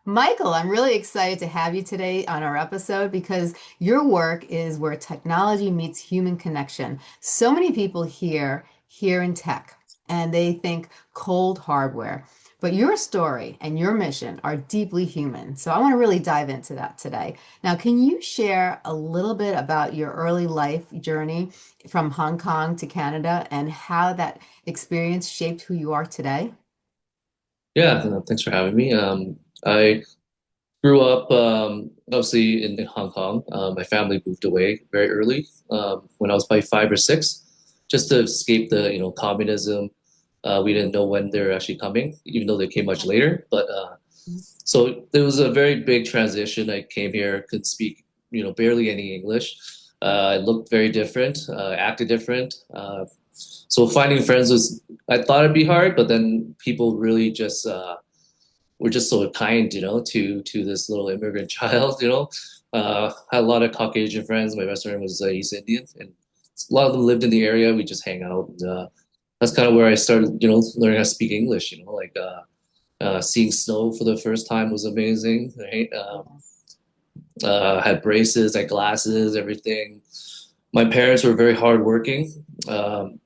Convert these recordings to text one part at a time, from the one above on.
Michael, I'm really excited to have you today on our episode because your work is where technology meets human connection. So many people here in tech and they think cold hardware, but your story and your mission are deeply human. So I want to really dive into that today. Now, can you share a little bit about your early life journey from Hong Kong to Canada and how that experience shaped who you are today? Yeah, thanks for having me. I grew up obviously in Hong Kong. My family moved away very early when I was probably 5 or 6, just to escape the communism. We didn't know when they were actually coming, even though they came much later. But so there was a very big transition. I came here, could speak barely any English. I looked very different, acted different. So finding friends was I thought it'd be hard, but then people really just were just so kind, to this little immigrant child, had a lot of Caucasian friends. My best friend was East Indian, and a lot of them lived in the area. We just hang out, and that's kind of where I started, learning how to speak English. Like seeing snow for the first time was amazing, right? Had braces, had glasses, everything. My parents were very hardworking. Um,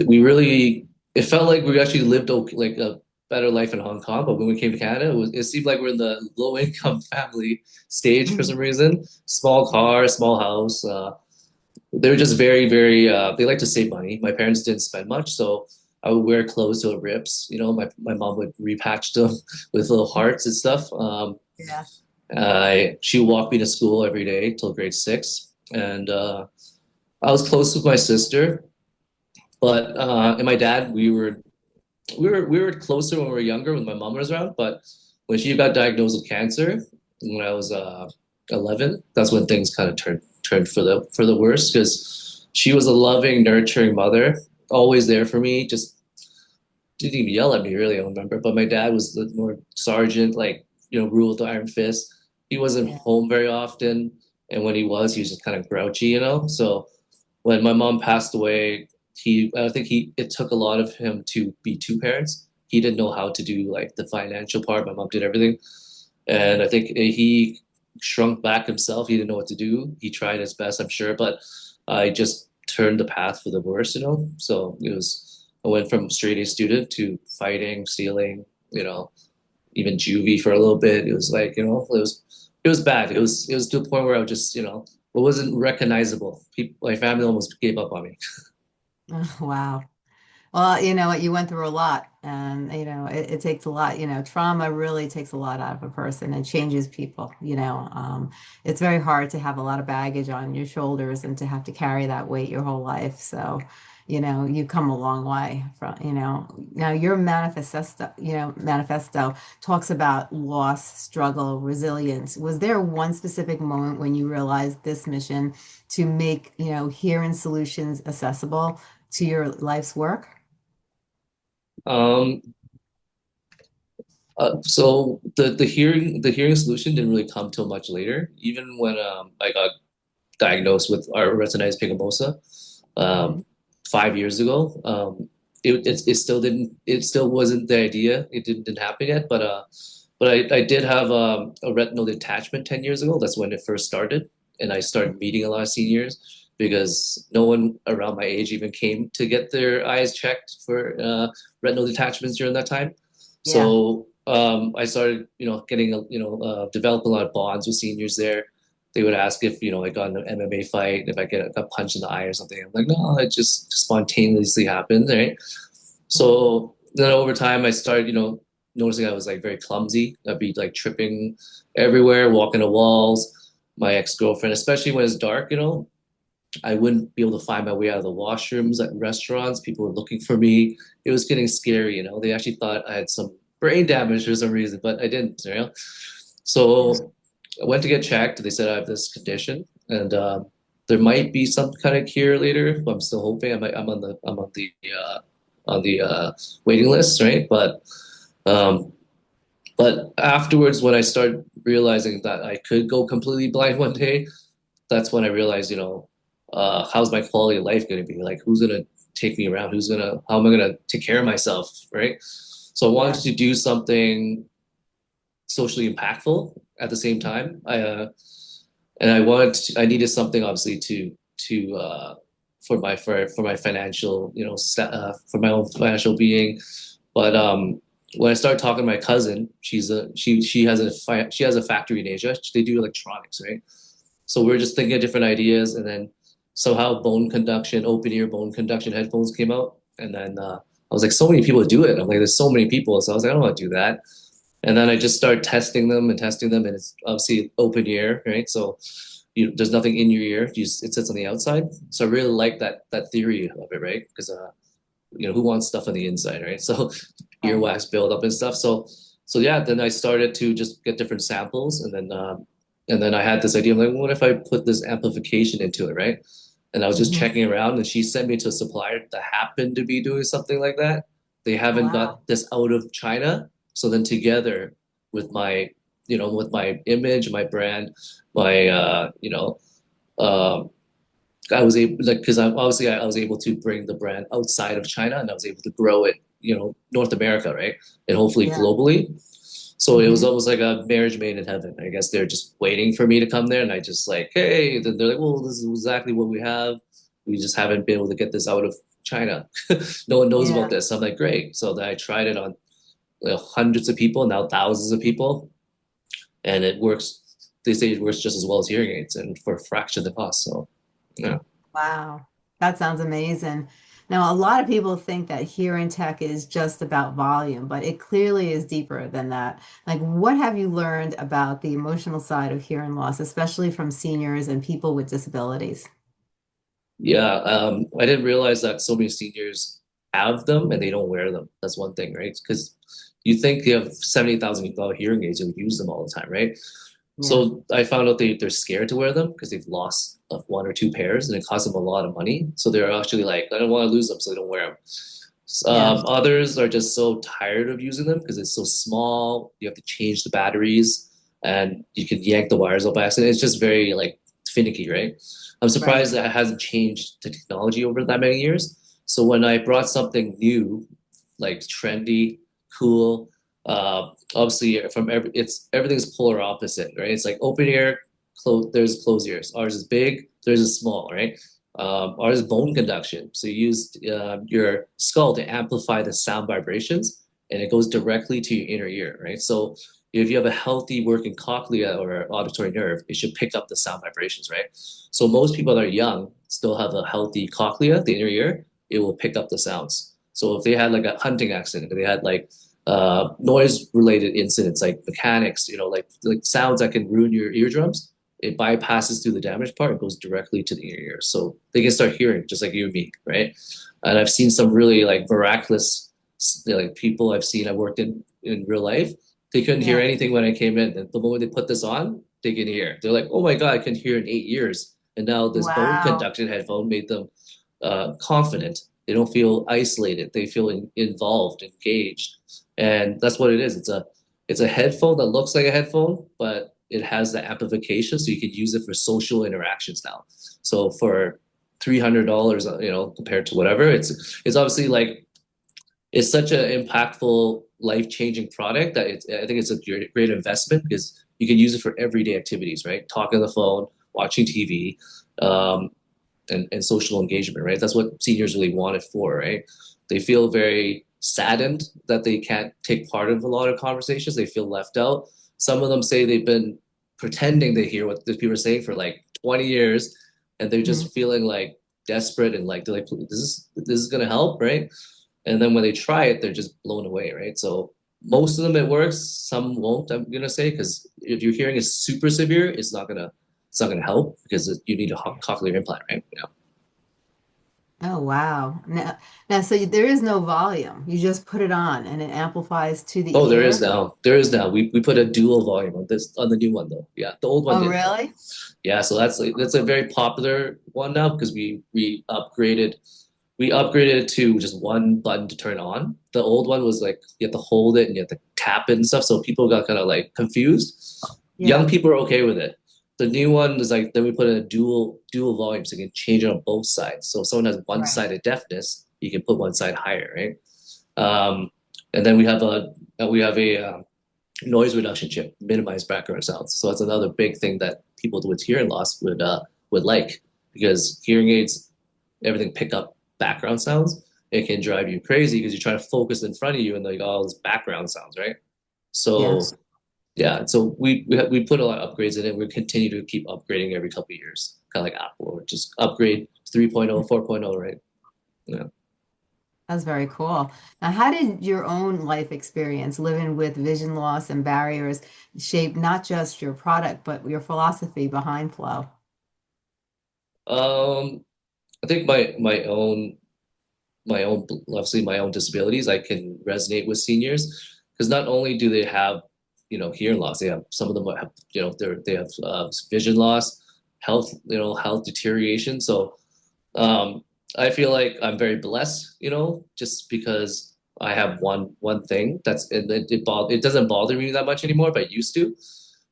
we really it felt like we actually lived like a better life in Hong Kong, but when we came to Canada, it seemed like we're in the low income family stage for some Mhm. reason. Small car, small house. They were just very. They like to save money. My parents didn't spend much, so I would wear clothes till it rips. My mom would repatch them with little hearts and stuff. Yeah. She would walk me to school every day till grade 6, and I was close with my sister. But and my dad, we were closer when we were younger when my mom was around, but when she got diagnosed with cancer when I was 11, that's when things kind of turned for the worse because she was a loving, nurturing mother, always there for me. Just didn't even yell at me really, I don't remember. But my dad was the more sergeant, like rule with the iron fist. He wasn't Yeah. home very often, and when he was just kind of grouchy. So when my mom passed away, I think it took a lot of him to be two parents. He didn't know how to do like the financial part. My mom did everything. And I think he shrunk back himself. He didn't know what to do. He tried his best, I'm sure, but I just turned the path for the worse. So I went from straight A student to fighting, stealing, you know, even juvie for a little bit. It was like, it was bad. It was to a point where I was just, it wasn't recognizable. My family almost gave up on me. Wow. Well, you know what, you went through a lot, and it takes a lot. Trauma really takes a lot out of a person and changes people. It's very hard to have a lot of baggage on your shoulders and to have to carry that weight your whole life. So, you come a long way from, now your manifesto talks about loss, struggle, resilience. Was there one specific moment when you realized this mission to make, hearing solutions accessible to your life's work? Um, so the hearing solution didn't really come till much later. Even when I got diagnosed with our retinitis pigmentosa Mhm. 5 years ago. It still didn't it still wasn't the idea. It didn't happen yet. But I did have a retinal detachment 10 years ago. That's when it first started, and I started meeting a lot of seniors because no one around my age even came to get their eyes checked for retinal detachments during that time. Yeah. So I started, getting, develop a lot of bonds with seniors there. They would ask if, I got in an MMA fight, if I got punched in the eye or something. I'm like, no, it just spontaneously happened, right? Mhm. So then over time, I started, noticing I was like very clumsy. I'd be like tripping everywhere, walking to walls. My ex-girlfriend, especially when it's dark, I wouldn't be able to find my way out of the washrooms at restaurants. People were looking for me. It was getting scary. They actually thought I had some brain damage for some reason, but I didn't. So I went to get checked. They said I have this condition, and there might be some kind of cure later. I'm still hoping. I'm on the waiting list, right? But afterwards, when I started realizing that I could go completely blind one day, that's when I realized, how's my quality of life going to be? Like, who's going to take me around? How am I going to take care of myself? Right. So I Yeah. wanted to do something socially impactful at the same time. And I needed something obviously to for my financial, for my own financial being. But when I started talking to my cousin, she has a factory in Asia. They do electronics, right? So we were just thinking of different ideas, and then somehow open ear bone conduction headphones came out, and then I was like, so many people do it. I'm like, there's so many people, so I was like, I don't want to do that. And then I just started testing them, and it's obviously open ear, right? So there's nothing in your ear. It sits on the outside. So I really like that theory of it, right? Because who wants stuff on the inside, right? So Right. earwax buildup and stuff. So yeah, then I started to just get different samples, and then I had this idea. I'm like, what if I put this amplification into it, right? And I was just Hmm. checking around, and she sent me to a supplier that happened to be doing something like that. They haven't Wow. got this out of China. So then together with with my image, my brand, my um, I was able like because I was able to bring the brand outside of China, and I was able to grow it, North America, right, and hopefully Yeah. globally. So it was Hmm. almost like a marriage made in heaven. I guess they're just waiting for me to come there, and I just like, hey, then they're like, well, this is exactly what we have. We just haven't been able to get this out of China. No one knows about Yeah. this. I'm like, great. So then I tried it on hundreds of people, now thousands of people, and it works. They say it works just as well as hearing aids, and for a fraction of the cost. So yeah. Wow. That sounds amazing. Now, a lot of people think that hearing tech is just about volume, but it clearly is deeper than that. Like, what have you learned about the emotional side of hearing loss, especially from seniors and people with disabilities? Yeah, I didn't realize that so many seniors have them and they don't wear them. That's one thing, right? Because you think you have 70,000 hearing aids, you'll use them all the time, right? Yeah. So I found out they're scared to wear them because they've lost one or two pairs and it costs them a lot of money. So they're actually like, I don't want to lose them, so they don't wear them. Yeah. Others are just so tired of using them because it's so small. You have to change the batteries and you can yank the wires up by accident. It's just very like finicky, right? I'm Right. surprised that it hasn't changed the technology over that many years. So when I brought something new, like trendy, cool, obviously everything's polar opposite, right? It's like open ear, there's closed ears. Ours is big, there's a small, right? Ours is bone conduction. So you use your skull to amplify the sound vibrations, and it goes directly to your inner ear, right? So if you have a healthy working cochlea or auditory nerve, it should pick up the sound vibrations, right? So most people that are young still have a healthy cochlea, the inner ear, it will pick up the sounds. So if they had like a hunting accident, if they had like noise related incidents like mechanics, like sounds that can ruin your eardrums, it bypasses through the damaged part and goes directly to the inner ear. So they can start hearing just like you and me, right? And I've seen some really like miraculous like people I worked in real life. They couldn't hear Yeah. anything when I came in. And the moment they put this on, they can hear. They're like, oh my God, I can hear in 8 years. And now this bone Wow. conduction headphone made them confident. They don't feel isolated. They feel involved, engaged, and that's what it is. It's a headphone that looks like a headphone, but it has the amplification, so you can use it for social interactions now. So for $300, compared to whatever, it's obviously like it's such an impactful, life-changing product that I think it's a great investment because you can use it for everyday activities, right? Talking on the phone, watching TV, um, and social engagement, right? That's what seniors really want it for, right? They feel very saddened that they can't take part of a lot of conversations. They feel left out. Some of them say they've been pretending to hear what the people are saying for like 20 years, and they're Mhm. just feeling like desperate and like they're like, this is gonna help, right? And then when they try it, they're just blown away, right? So most of them it works, some won't, I'm gonna say, because if your hearing is super severe, it's not gonna help because you need a cochlear implant, right? Yeah. Oh, wow. Now, so there is no volume. You just put it on and it amplifies to Oh, the there is ear. now. There is now. We put a dual volume on the new one though. Yeah, the old one Oh, didn't though. really? Yeah, so that's a very popular one now because we upgraded it to just one button to turn on. The old one was like you have to hold it and you have to tap it and stuff, so people got kind of like confused. Young Yeah. people are okay with it. The new one is like then we put in a dual volume so you can change it on both sides. So if someone has Right. one-sided deafness, you can put one side higher, right? Um, and then we have a noise reduction chip, minimize background sounds. So that's another big thing that people with hearing loss would like because hearing aids, everything pick up background sounds. It can drive you crazy because you're trying to focus in front of you and like all this background sounds, right? Yes. So yeah, so we put a lot of upgrades in it. We continue to keep upgrading every couple of years, kind of like Apple, or just upgrade 3.0, 4.0, right? Yeah. That's very cool. Now, how did your own life experience living with vision loss and barriers shape not just your product, but your philosophy behind Flow? I think my own obviously my own disabilities, I can resonate with seniors because not only do they have hearing loss, they have some of them have they have vision loss, health health deterioration. So um, I feel like I'm very blessed, just because I have one thing it doesn't bother me that much anymore, but it used to.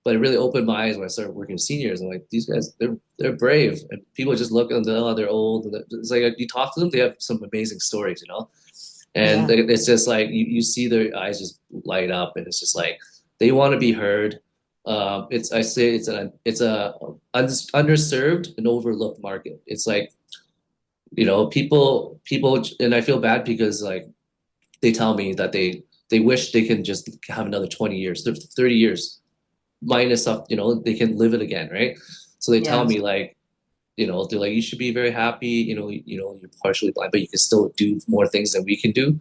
But it really opened my eyes when I started working with seniors. I'm like, these guys, they're brave, and people just look and oh, they're old. And it's like you talk to them, they have some amazing stories. And Yeah. it's just like you see their eyes just light up, and it's just like they want to be heard. It's I say it's a underserved and overlooked market. It's like people, and I feel bad because like they tell me that they wish they can just have another 20 years, 30 years minus up, they can live it again, right? So they tell Yeah. me like, they're like, you should be very happy, you're partially blind, but you can still do more things than we can do.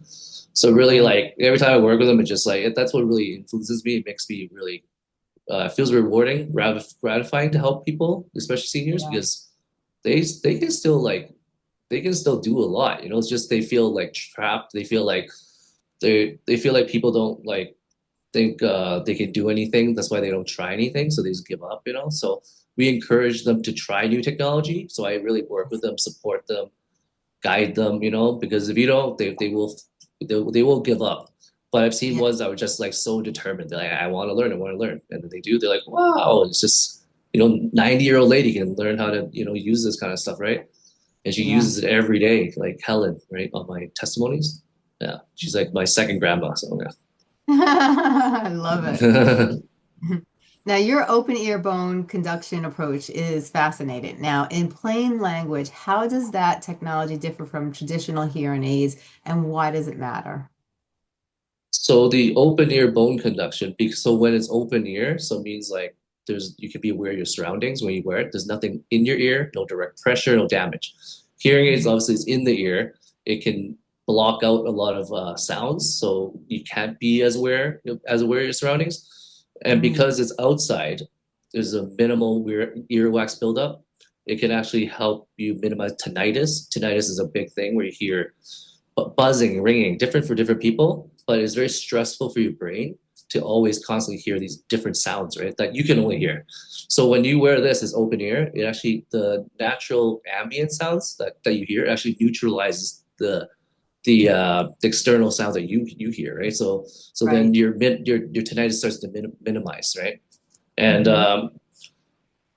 So really Right. like every time I work with them, it's just like that's what really influences me. It makes me really feels rewarding, gratifying to help people, especially seniors, Yeah. because they can still like they can still do a lot. It's just they feel like trapped. They feel like they feel like people don't like think they can do anything. That's why they don't try anything. So they just give up. So we encourage them to try new technology. So I really work with them, support them, guide them, because if you don't, they will give up. But I've seen Yeah. ones that were just like so determined. They're like, I want to learn, I want to learn. And then they do, they're like, wow, it's just, 90-year-old lady can learn how to, use this kind of stuff, right? And she Yeah. uses it every day, like Helen, right, on my testimonies. Yeah, she's like my second grandma. So I love it. yeah. Now, your open ear bone conduction approach is fascinating. Now, in plain language, how does that technology differ from traditional hearing aids and why does it matter? So the open ear bone conduction, so when it's open ear, so it means like you can be aware of your surroundings when you wear it. There's nothing in your ear, no direct pressure, no damage. Hearing aids Mhm. obviously is in the ear. It can block out a lot of sounds, so you can't be as aware of your surroundings. And Mm, because it's outside, there's a minimal earwax buildup. It can actually help you minimize tinnitus. Tinnitus is a big thing where you hear buzzing, ringing, different for different people, but it's very stressful for your brain to always constantly hear these different sounds, right? That you can only hear. So when you wear this as open ear, it actually the natural ambient sounds that you hear actually neutralizes the external sounds that you hear, right? So then right. your tinnitus starts to minimize, right? And Hmm.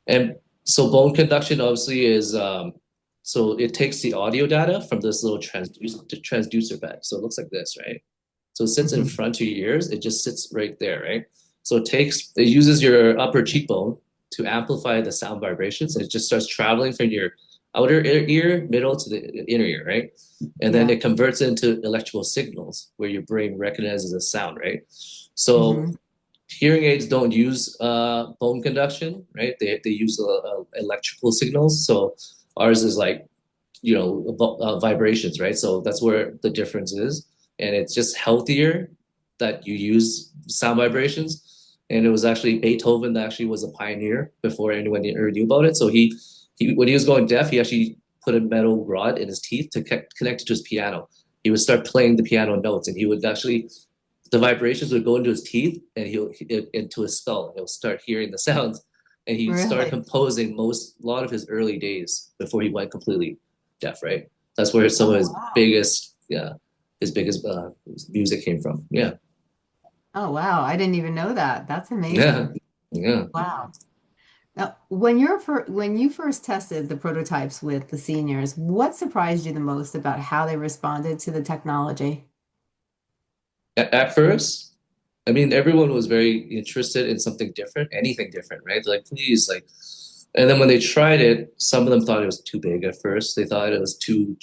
and so bone conduction obviously is so it takes the audio data from this little transducer bed. So it looks like this, right? So it sits in Hmm. front of your ears. It just sits right there, right? So it uses your upper cheekbone to amplify the sound vibrations, and it just starts traveling from your outer ear, middle to the inner ear, right? And then Yeah. it converts it into electrical signals where your brain recognizes a sound, right? So Hmm. hearing aids don't use bone conduction, right? They use electrical signals. So ours is like vibrations, right? So that's where the difference is, and it's just healthier that you use sound vibrations. And it was actually Beethoven that actually was a pioneer before anyone ever knew about it. So he when he was going deaf, he actually put a metal rod in his teeth to connect it to his piano. He would start playing the piano notes, and he would actually the vibrations would go into his teeth and into his skull, and he'll start hearing the sounds. And he started Really? composing a lot of his early days before he went completely deaf. Right, that's where some of Oh, his wow. biggest, yeah, his biggest music came from. Yeah, Oh, wow. I didn't even know that. That's yeah, amazing. yeah. Wow. Now, when you first tested the prototypes with the seniors, what surprised you the most about how they responded to the technology? At first. I mean, everyone was very interested in something different, anything different, right? Like, please, like, and then when they tried it, some of them thought it was too big at first. They thought it was too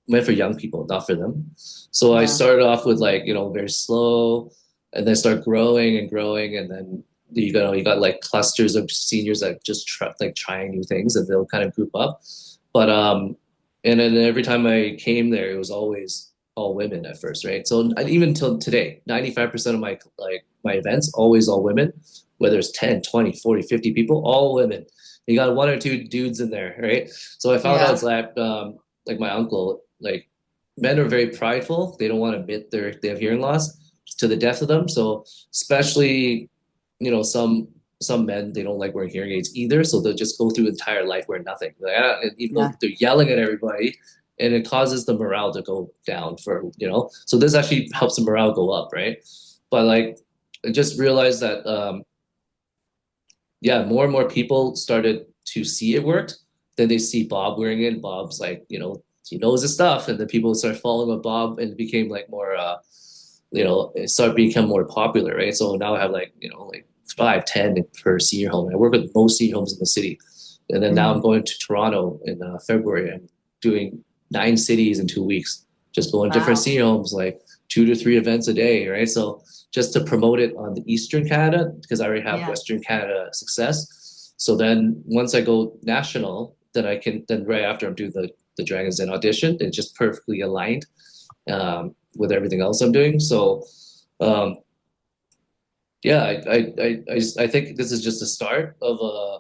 meant for young people, not for them. So I Yeah. started off with like, very slow, and then start growing and growing, and then you got like clusters of seniors that just trying new things, and they'll kind of group up. But and then every time I came there, it was always all women at first, right? So even till today, 95% of my events always all women, whether it's 10, 20, 40, 50 people, all women. You got one or two dudes in there, right? So I found out Yeah. that like my uncle, like men are very prideful. They don't want to admit they have hearing loss to the death of them. So especially, some men, they don't like wearing hearing aids either. So they'll just go through entire life wearing nothing. Like, and even though Yeah. they're yelling at everybody, and it causes the morale to go down for. So this actually helps the morale go up, right? But like, I just realized that yeah, more and more people started to see it worked. Then they see Bob wearing it. And Bob's like, he knows his stuff. And then people start following with Bob, and it became like more, it started to become more popular, right? So now I have like 5, 10 per senior home. I work with most senior homes in the city. And then now I'm Mhm. going to Toronto in February. I'm doing 9 cities in 2 weeks, just going to different Wow. senior homes, like 2 to 3 events a day, right? So just to promote it on the Eastern Canada, because I already have Yeah. Western Canada success. So then once I go national, then right after I'm doing the Dragons Den audition, it's just perfectly aligned with everything else I'm doing. So um, yeah, I think this is just the start of a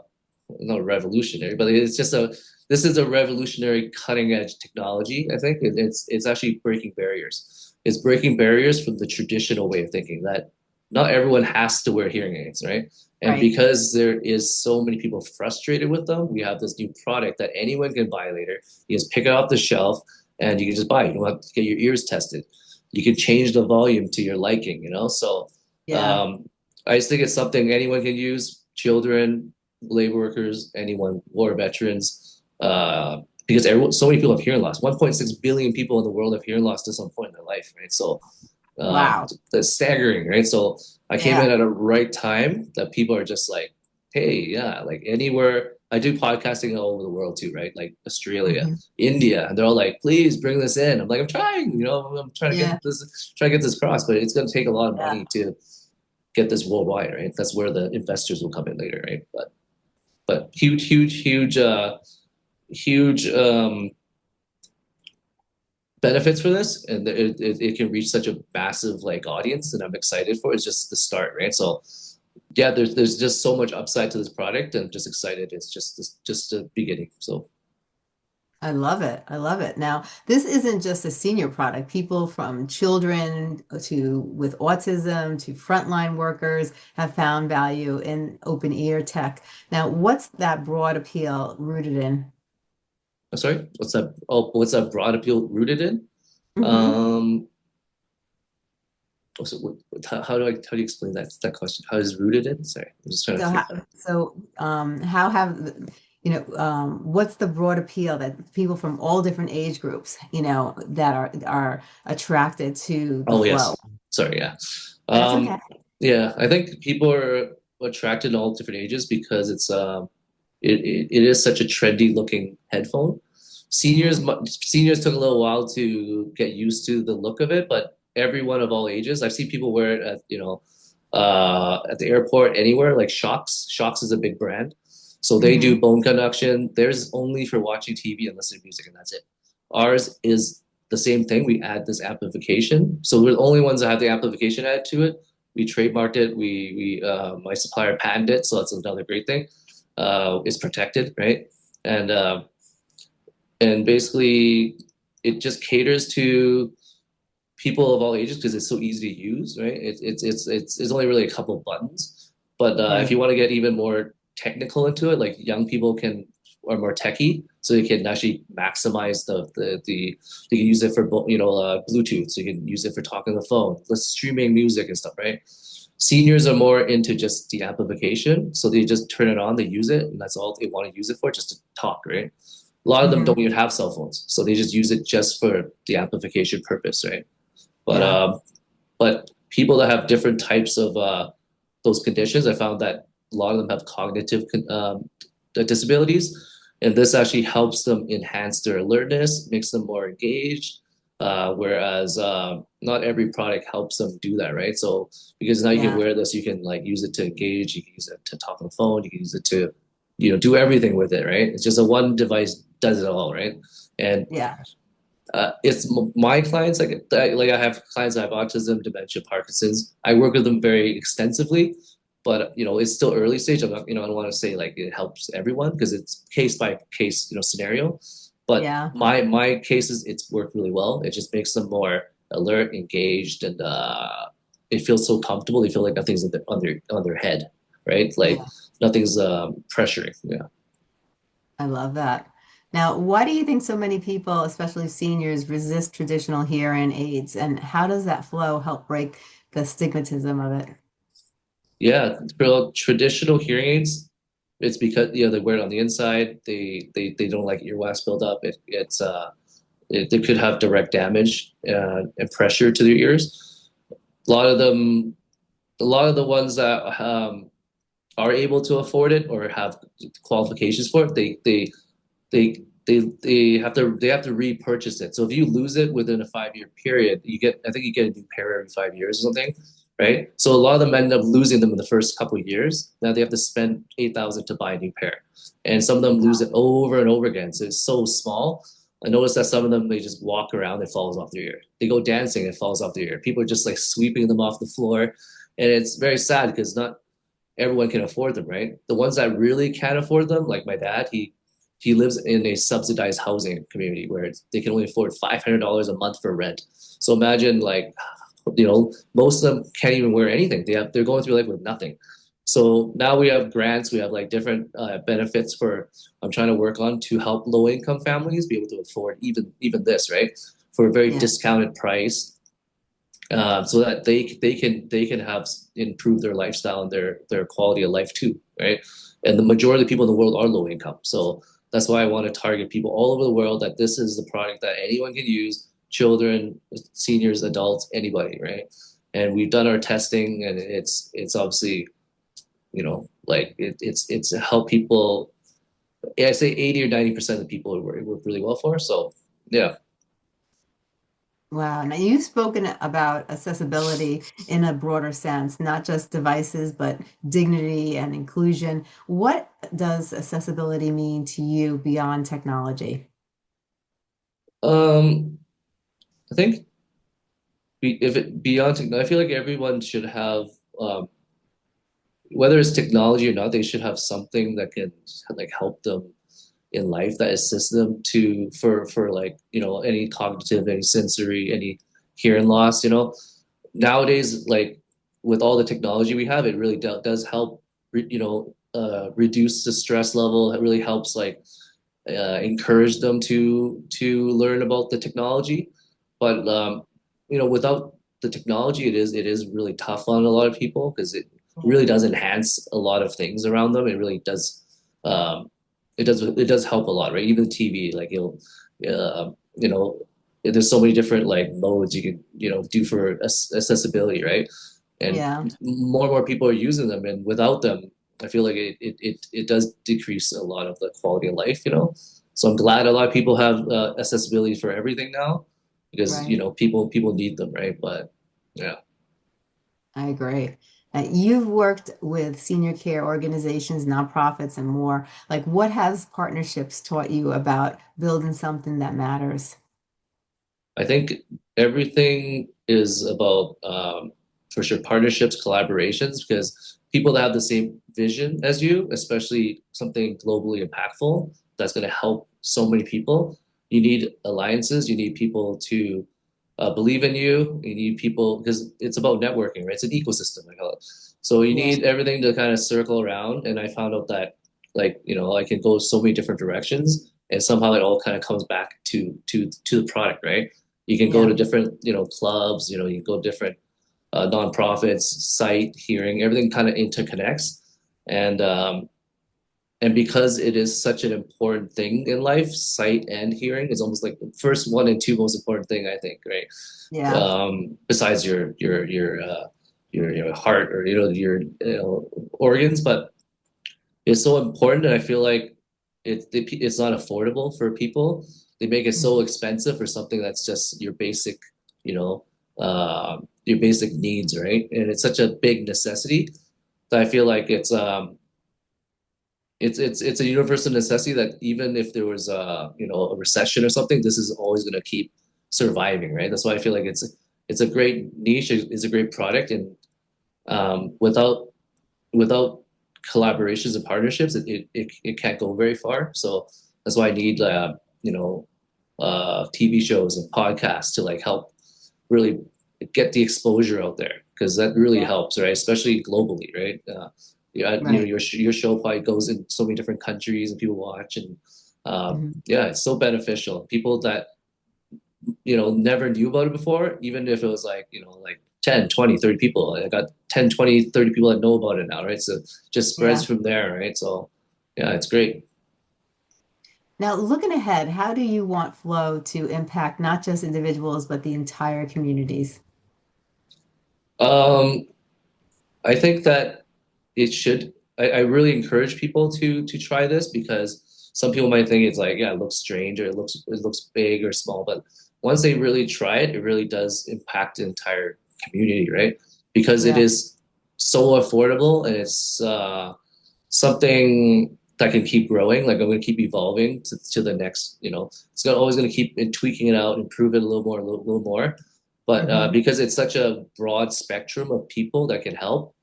not revolutionary, but this is a revolutionary cutting edge technology. I think it's actually breaking barriers. It's breaking barriers from the traditional way of thinking that not everyone has to wear hearing aids, right? And Right. because there is so many people frustrated with them, we have this new product that anyone can buy later. You just pick it off the shelf and you can just buy it. You don't have to get your ears tested. You can change the volume to your liking. So Yeah. um, I just think it's something anyone can use, children, labor workers, anyone, war veterans, because so many people have hearing loss. 1.6 billion people in the world have hearing loss at some point in their life, right? So Wow. that's staggering, right? So I came in Yeah. at a right time that people are just like, hey, yeah, like anywhere. I do podcasting all over the world too, right? Like Australia, Hmm. India, and they're all like, please bring this in. I'm like, I'm trying, I'm trying to Yeah. get this across, but it's going to take a lot of Yeah. money to get this worldwide, right? That's where the investors will come in later, right? But huge, huge, huge, huge benefits for this, and it can reach such a massive like audience, and I'm excited for it. It's just the start, right? So yeah, there's just so much upside to this product, and I'm just excited. It's just the beginning. So I love it. I love it. Now, this isn't just a senior product. People from children to with autism to frontline workers have found value in open ear tech. Now, what's that broad appeal rooted in? I'm sorry, what's that? Oh, what's that broad appeal rooted in? Hmm. Um, so how do you explain that question? How is rooted in? Sorry, I'm just trying to So, think. how have what's the broad appeal that people from all different age groups, that are attracted to the Oh flow? yes, sorry, yeah. That's okay. Yeah, I think people are attracted in all different ages because it is such a trendy looking headphone. Hmm. Seniors took a little while to get used to the look of it, but everyone of all ages, I've seen people wear it at the airport, anywhere, like Shocks. Shocks is a big brand. So they do Hmm. bone conduction. Theirs only for watching TV and listening to music, and that's it. Ours is the same thing. We add this amplification. So we're the only ones that have the amplification added to it. We trademarked it. My supplier patented it, so that's another great thing. It's protected, right? And uh, and basically, it just caters to people of all ages because it's so easy to use, right? It's only really a couple of buttons, but if Right. you want to get even more technical into it, like young people are more techy, so they can actually maximize they can use it for Bluetooth, so you can use it for talking on the phone, streaming music and stuff, right? Seniors are more into just the amplification, so they just turn it on, they use it, and that's all they want to use it for, just to talk, right? A lot of them Hmm. don't even have cell phones, so they just use it just for the amplification purpose, right? But Yeah. um, but people that have different types of those conditions, I found that a lot of them have cognitive disabilities, and this actually helps them enhance their alertness, makes them more engaged. Whereas not every product helps them do that, right? So because now you can Yeah. wear this, you can like use it to engage, you can use it to talk on the phone, you can use it to, do everything with it, right? It's just a one device does it all, right? And Yeah. it's my clients like I have clients that have autism, dementia, Parkinson's. I work with them very extensively, but it's still early stage. I'm not, I don't want to say like it helps everyone because it's case by case, scenario. But Yeah. my cases, it's worked really well. It just makes them more alert, engaged, and it feels so comfortable. They feel like nothing's on their head, right? Like Yeah. nothing's pressuring. Yeah. I love that. Now, why do you think so many people, especially seniors, resist traditional hearing aids? And how does that flow help break the stigmatism of it? Yeah, for traditional hearing aids, it's because they wear it on the inside. They don't like earwax buildup. They could have direct damage and pressure to their ears. A lot of them, a lot of the ones that are able to afford it or have qualifications for it, they have to repurchase it. So if you lose it within a 5 year period, I think you get a new pair every 5 years or something, right? So a lot of them end up losing them in the first couple of years. Now they have to spend 8,000 to buy a new pair, and some of them lose it over and over again. So it's so small. I noticed that some of them they just walk around, it falls off their ear. They go dancing, it falls off their ear. People are just like sweeping them off the floor, and it's very sad because not everyone can afford them, right? The ones that really can't afford them, like my dad, he lives in a subsidized housing community where they can only afford $500 a month for rent. So imagine like, most of them can't even wear anything. They're going through life with nothing. So now we have grants, we have like different benefits for I'm trying to work on to help low income families be able to afford even this, right? For a very Yeah. discounted price, so that they can have improve their lifestyle and their quality of life too, right? And the majority of the people in the world are low income, so that's why I want to target people all over the world that this is the product that anyone can use, children, seniors, adults, anybody, right? And we've done our testing, and it's obviously like it's help people. Yeah, I say 80 or 90% of the people it work really well for. So yeah. Wow. Now, you've spoken about accessibility in a broader sense, not just devices, but dignity and inclusion. What does accessibility mean to you beyond technology? um I think if it beyond technology, I feel like everyone should have, um, whether it's technology or not, they should have something that can like help them in life that assists them to for like any cognitive, any sensory, any hearing loss. Nowadays, like with all the technology we have, it really does help. Reduce the stress level. It really helps like encourage them to learn about the technology. But without the technology, it is really tough on a lot of people because it Yeah. really does enhance a lot of things around them. It really does. It does help a lot, right? Even TV, like uh, you know, there's so many different like modes you can do for accessibility, right? And Yeah, more and more people are using them, and without them, I feel like it does decrease a lot of the quality of life, So I'm glad a lot of people have accessibility for everything now because right. people need them, right? But yeah. I agree. You've worked with senior care organizations, nonprofits, and more. Like, what has partnerships taught you about building something that matters? I think everything is about, for sure, partnerships, collaborations, because people that have the same vision as you, especially something globally impactful that's going to help so many people, you need alliances. You need people to believe in you. You need people because it's about networking, right? It's an ecosystem, I call it. So you Yeah, need everything to kind of circle around. And I found out that, like, I can go so many different directions, and somehow it all kind of comes back to the product, right? You can go yeah, to different, clubs, you can go to different nonprofits, sight, hearing, everything kind of interconnects. And and because it is such an important thing in life, sight and hearing is almost like the first one and two most important thing, I think, right? Yeah. Besides your heart or your organs, but it's so important, and I feel like it's not affordable for people. They make it so Mhm. expensive for something that's just your basic, you know, your basic needs, right? And it's such a big necessity that I feel like it's a universal necessity that even if there was a recession or something, this is always going to keep surviving, right? That's why I feel like it's a great niche, it's a great product, and without collaborations and partnerships, it can't go very far. So that's why I need TV shows and podcasts to like help really get the exposure out there because that really Yeah. helps, right? Especially globally, right? Yeah, Right. your show probably goes in so many different countries and people watch, and Mhm. yeah, it's so beneficial. People that never knew about it before, even if it was like, like 10, 20, 30 people. I got 10, 20, 30 people that know about it now, right? So it just spreads Yeah. from there, right? So yeah, it's great. Now, looking ahead, how do you want Flow to impact not just individuals, but the entire communities? Um, I think that it should. I really encourage people to try this because some people might think it's like, yeah, it looks strange or it looks big or small, but once they really try it, it really does impact the entire community, right? Because it Yeah. is so affordable and it's something that can keep growing. Like I'm going to keep evolving to the next, always going to keep tweaking it out, improve it a little more, a little more. But Hmm. because it's such a broad spectrum of people that can help,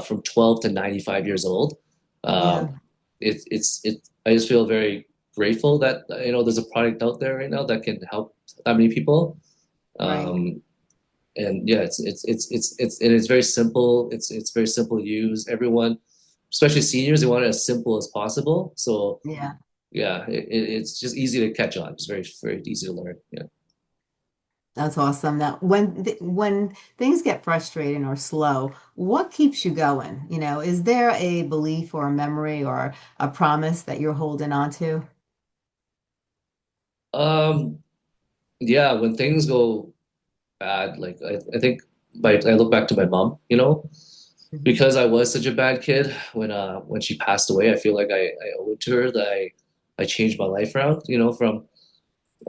from 12 to 95 years old, Yeah. um, I just feel very grateful that there's a product out there right now that can help that many people. Right. Um, and yeah, it's very simple. It's very simple to use. Everyone, especially seniors, they want it as simple as possible. So Yeah. yeah, it's just easy to catch on. It's very very easy to learn. Yeah. That's awesome. Now, when things get frustrating or slow, what keeps you going? Is there a belief or a memory or a promise that you're holding on to? Um, yeah, when things go bad, like I think I look back to my mom, Mhm. because I was such a bad kid when she passed away. I feel like I owe it to her that I changed my life around, from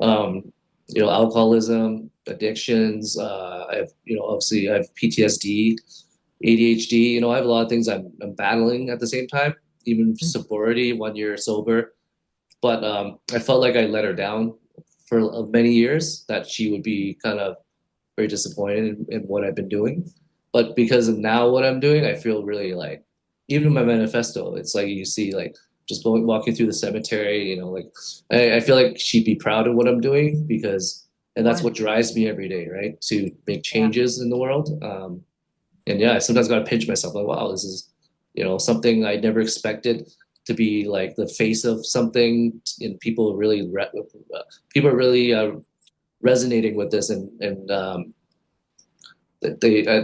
um, alcoholism, addictions. I have, obviously I have PTSD, ADHD. I have a lot of things I'm battling at the same time, even sobriety, 1 year sober. But I felt like I let her down for many years, that she would be kind of very disappointed in what I've been doing. But because of now what I'm doing, I feel really like, even in my manifesto, it's like you see like just going walking through the cemetery, like I feel like she'd be proud of what I'm doing and that's Sure. what drives me every day, right? To make Yeah. changes in the world. And yeah, I sometimes gotta pinch myself like, wow, this is, something I never expected to be like the face of something, and people are really resonating with this, and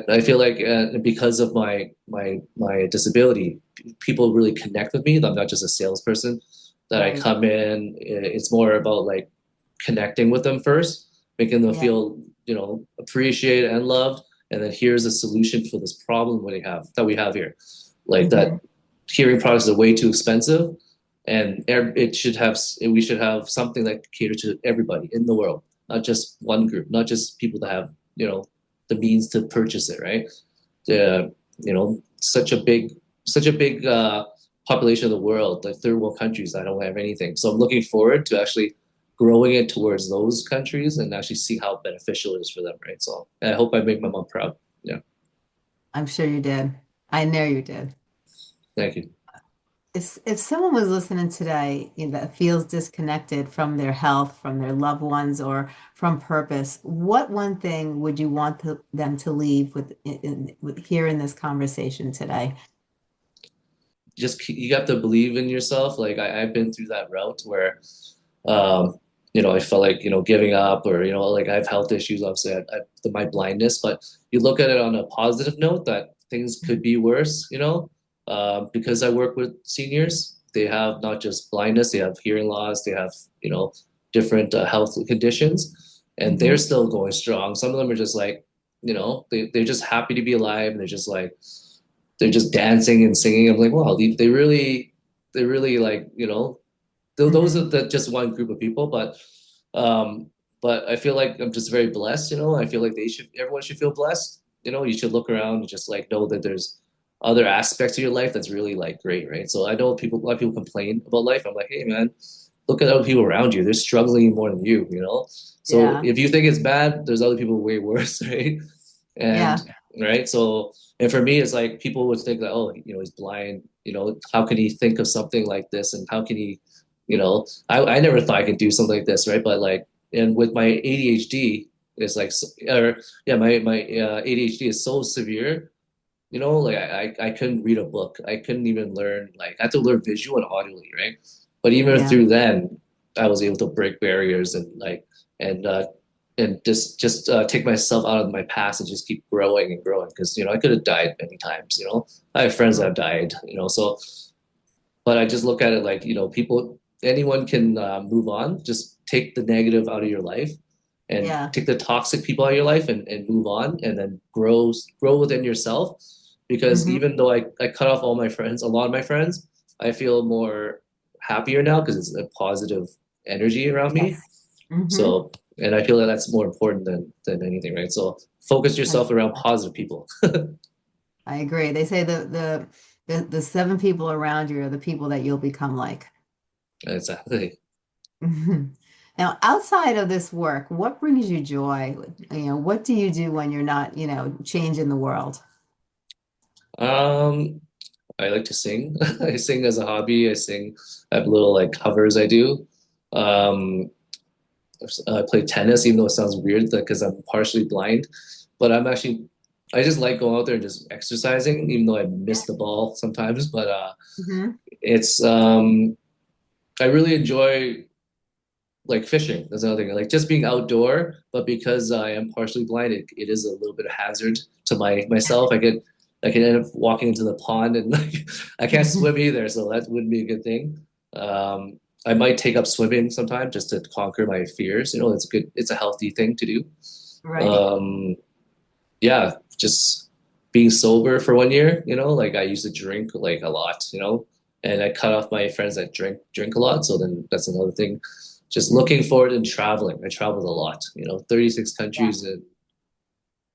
I feel like because of my disability, people really connect with me. I'm not just a salesperson. That I Right. come in, it's more about like connecting with them first, making them Yeah. feel appreciated and loved, and then here's a solution for this problem we have here. Like Hmm. that, hearing products are way too expensive, and we should have something that caters to everybody in the world, not just one group, not just people that have the means to purchase it, right? Such a big population of the world, like third world countries that don't have anything. So I'm looking forward to actually growing it towards those countries and actually see how beneficial it is for them, right? So I hope I make my mom proud. Yeah, I'm sure you did. I know you did. thank you. If someone was listening today, that feels disconnected from their health, from their loved ones, or from purpose, what one thing would you want them to leave with here in this conversation today? You have to believe in yourself. Like I've been through that route where um, I felt like, giving up, or, like I have health issues, obviously, my blindness, but you look at it on a positive note that things could be worse, because I work with seniors. they have not just blindness, they have hearing loss, they have, you know, different health conditions, and they're Hmm. still going strong. Some of them are just like, you know, they're just happy to be alive, and they're just like, they're just dancing and singing. I'm like, wow, they really like, you know, those are Hmm. just one group of people, um, but I feel like I'm just very blessed, you know. I feel like everyone should feel blessed, you know. You should look around and just like know that there's other aspects of your life that's really like great, right? So I know a lot of people complain about life. I'm like, hey man, look at other people around you. They're struggling more than you, you know. So Yeah. if you think it's bad, there's other people way worse, right? And Yeah. right, so and for me, it's like people would think that, oh, you know, he's blind. You know, how can he think of something like this, and how can he, you know, I never thought I could do something like this, right? But like, and with my ADHD, it's like, or yeah, my ADHD is so severe. You know, like I couldn't read a book. I couldn't even learn. Like I had to learn visual and audibly, right? But even Yeah. through then, I was able to break barriers and like and uh and just take myself out of my past and just keep growing and growing because you know I could have died many times. You know, I have friends that have died. You know, so but I just look at it like, you know, anyone can move on. Just take the negative out of your life and Yeah. take the toxic people out of your life and move on and then grow within yourself. Because Hmm. even though I cut off all my friends, a lot of my friends, I feel more happier now because it's a positive energy around me. Yes. Hmm. So, and I feel that that's more important than anything, right? So focus I yourself around positive people. I agree. They say the seven people around you are the people that you'll become like. Exactly. Mhm. Now, outside of this work, what brings you joy? What do you do when you're not, changing the world? Um, I like to sing. I sing as a hobby. I sing. I have little like covers I do. Um, I play tennis, even though it sounds weird because I'm partially blind. But I just like going out there and just exercising, even though I miss the ball sometimes. But Hmm. it's I really enjoy like fishing. That's another thing. Like just being outdoor, but because I am partially blind, it is a little bit of hazard to myself. I could end up walking into the pond and like I can't swim either, so that wouldn't be a good thing. Um, I might take up swimming sometime just to conquer my fears. You know, it's a healthy thing to do. Right. Um, yeah, just being sober for 1 year, you know, like I used to drink like a lot, you know, and I cut off my friends that drink a lot. So then that's another thing. Just looking Hmm. forward and traveling. I traveled a lot, you know, 36 Yeah, countries in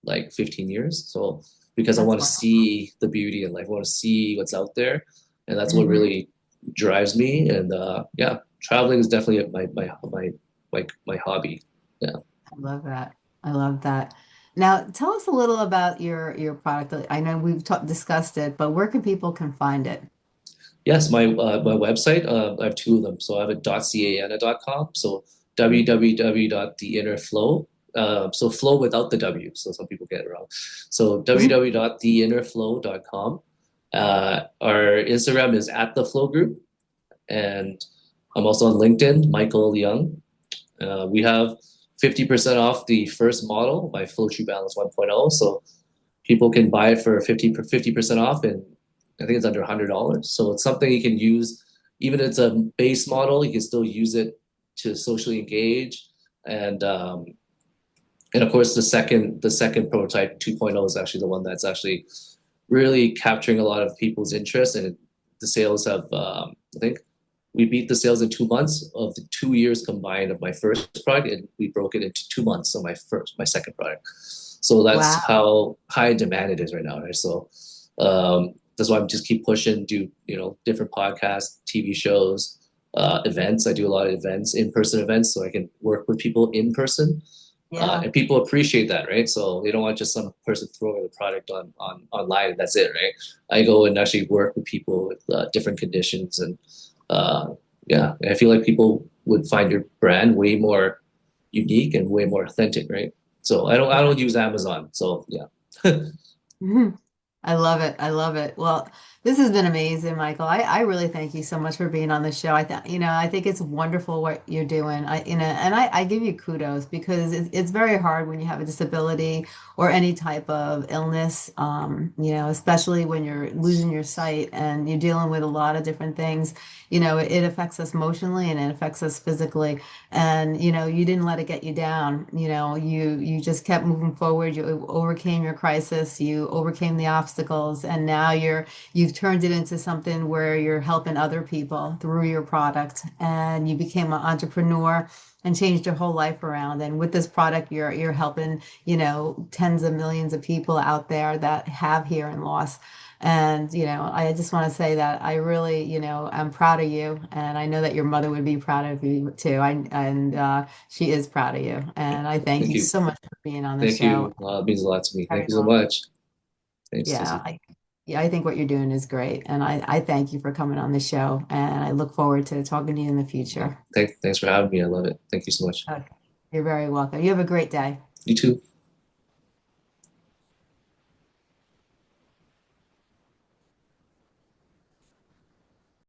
like 15 years. So because I that's want to wonderful. see the beauty and like want to see what's out there. And that's what Hmm. really drives me. And yeah, traveling is definitely my hobby. Yeah. I love that. I love that. Now, tell us a little about your product. I know we've discussed it, but where can people can find it? Yes, my website, I have two of them. So I have a .ca and a .com. So Mhm. www.theinnerflow. So flow without the W. So some people get it wrong. So www.theinnerflow.com. Our Instagram is at the Flow Group, and I'm also on LinkedIn, Micheel Leung. We have 50% off the first model, my Flow True Balance 1.0. So people can buy it for 50% off, and I think it's under $100. So it's something you can use, even if it's a base model, you can still use it to socially engage. And um, and of course, the second prototype 2.0 is actually the one that's actually really capturing a lot of people's interest, and the sales have I think we beat the sales in 2 months of the 2 years combined of my first product, and we broke it into 2 months of my second product. So that's Wow. how high demand it is right now, right? So that's why I'm just keep pushing, do different podcasts, TV shows, events. I do a lot of events, in-person events, so I can work with people in person, Yeah. and people appreciate that, right? So they don't want just some person throwing the product on online and that's it, right? I go and actually work with people with different conditions, and uh, yeah, I feel like people would find your brand way more unique and way more authentic, right? So I don't Yeah. use Amazon, so yeah. Mhm. I love it. I love it. Well, this has been amazing, Michael. I really thank you so much for being on the show. I think it's wonderful what you're doing. I give you kudos because it's very hard when you have a disability or any type of illness, especially when you're losing your sight and you're dealing with a lot of different things. It affects us emotionally and it affects us physically. And you didn't let it get you down. You just kept moving forward. You overcame your crisis, you overcame the obstacles, and now you've turned it into something where you're helping other people through your product, and you became an entrepreneur and changed your whole life around. And with this product, you're helping, tens of millions of people out there that have hearing loss. And, I just want to say that I really, I'm proud of you. And I know that your mother would be proud of you too. And she is proud of you. And I thank Thank you you. so much for being on the Thank show. you. It means a lot to me. Thank Very you so welcome. much. Thanks, Yeah. Stacey. Yeah, I think what you're doing is great. And I thank you for coming on the show. And I look forward to talking to you in the future. Thanks for having me. I love it. Thank you so much. Okay. You're very welcome. You have a great day. You too.